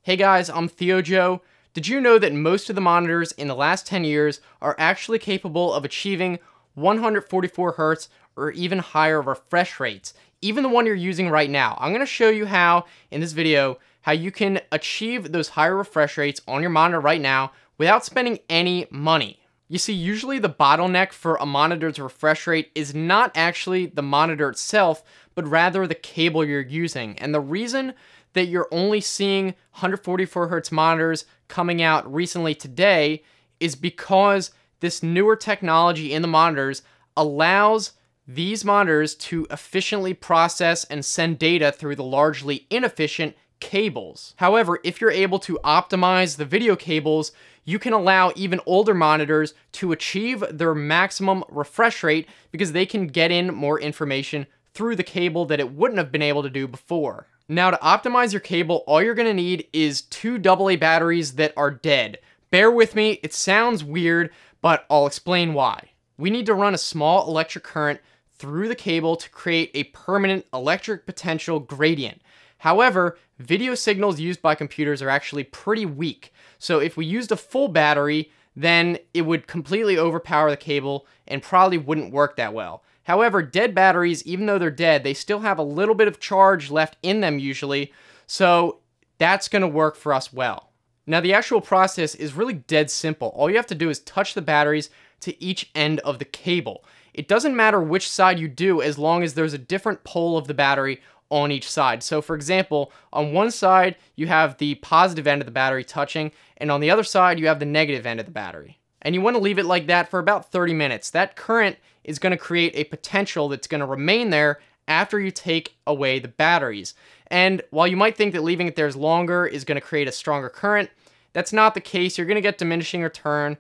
Hey guys, I'm TheoJoe. Did you know that most of the monitors in the last 10 years are actually capable of achieving 144 Hz or even higher refresh rates? Even the one you're using right now. I'm going to show you how, in this video, how you can achieve those higher refresh rates on your monitor right now without spending any money. You see, usually the bottleneck for a monitor's refresh rate is not actually the monitor itself, but rather the cable you're using. And the reason that you're only seeing 144 Hz monitors coming out recently today is because this newer technology in the monitors allows these monitors to efficiently process and send data through the largely inefficient cables. However, if you're able to optimize the video cables, you can allow even older monitors to achieve their maximum refresh rate because they can get in more information through the cable that it wouldn't have been able to do before. Now, to optimize your cable, all you're going to need is two AA batteries that are dead. Bear with me, it sounds weird, but I'll explain why. We need to run a small electric current through the cable to create a permanent electric potential gradient. However, video signals used by computers are actually pretty weak. So if we used a full battery, then it would completely overpower the cable and probably wouldn't work that well. However, dead batteries, even though they're dead, they still have a little bit of charge left in them usually, so that's going to work for us well. Now, the actual process is really dead simple. All you have to do is touch the batteries to each end of the cable. It doesn't matter which side you do as long as there's a different pole of the battery on each side. So for example, on one side you have the positive end of the battery touching, and on the other side you have the negative end of the battery. And you want to leave it like that for about 30 minutes. That current is going to create a potential that's going to remain there after you take away the batteries. And while you might think that leaving it there longer is going to create a stronger current, that's not the case. You're going to get diminishing return.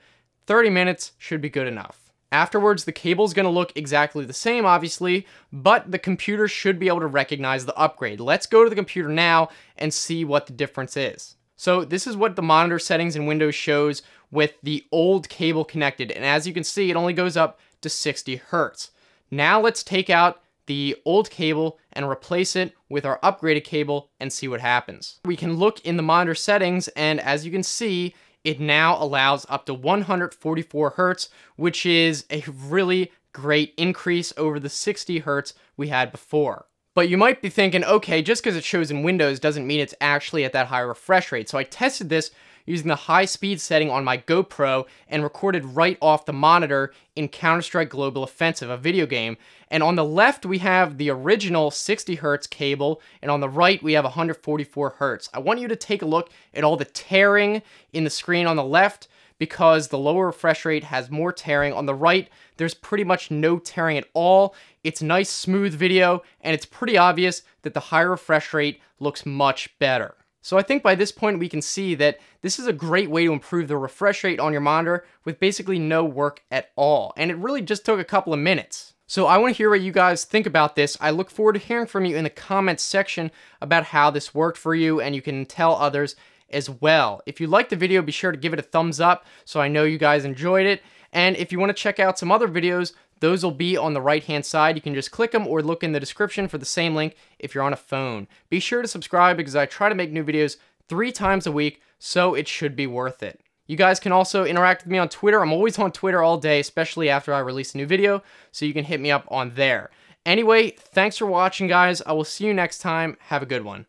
30 minutes should be good enough. Afterwards, the cable is going to look exactly the same, obviously, but the computer should be able to recognize the upgrade. Let's go to the computer now and see what the difference is. So this is what the monitor settings in Windows shows with the old cable connected, and as you can see, it only goes up to 60 Hz. Now let's take out the old cable and replace it with our upgraded cable and see what happens. We can look in the monitor settings, and as you can see, it now allows up to 144 Hz, which is a really great increase over the 60 Hz we had before. But you might be thinking, okay, just because it shows in Windows doesn't mean it's actually at that high refresh rate. So I tested this using the high speed setting on my GoPro and recorded right off the monitor in Counter-Strike Global Offensive, a video game. And on the left, we have the original 60 Hz cable, and on the right, we have 144 Hz. I want you to take a look at all the tearing in the screen on the left, because the lower refresh rate has more tearing. On the right, there's pretty much no tearing at all. It's nice, smooth video, and it's pretty obvious that the higher refresh rate looks much better. So I think by this point we can see that this is a great way to improve the refresh rate on your monitor with basically no work at all. And it really just took a couple of minutes. So I want to hear what you guys think about this. I look forward to hearing from you in the comments section about how this worked for you, and you can tell others as well. If you liked the video, be sure to give it a thumbs up so I know you guys enjoyed it. And if you want to check out some other videos, those will be on the right-hand side. You can just click them or look in the description for the same link if you're on a phone. Be sure to subscribe because I try to make new videos 3 times a week, so it should be worth it. You guys can also interact with me on Twitter. I'm always on Twitter all day, especially after I release a new video, so you can hit me up on there. Anyway, thanks for watching, guys. I will see you next time. Have a good one.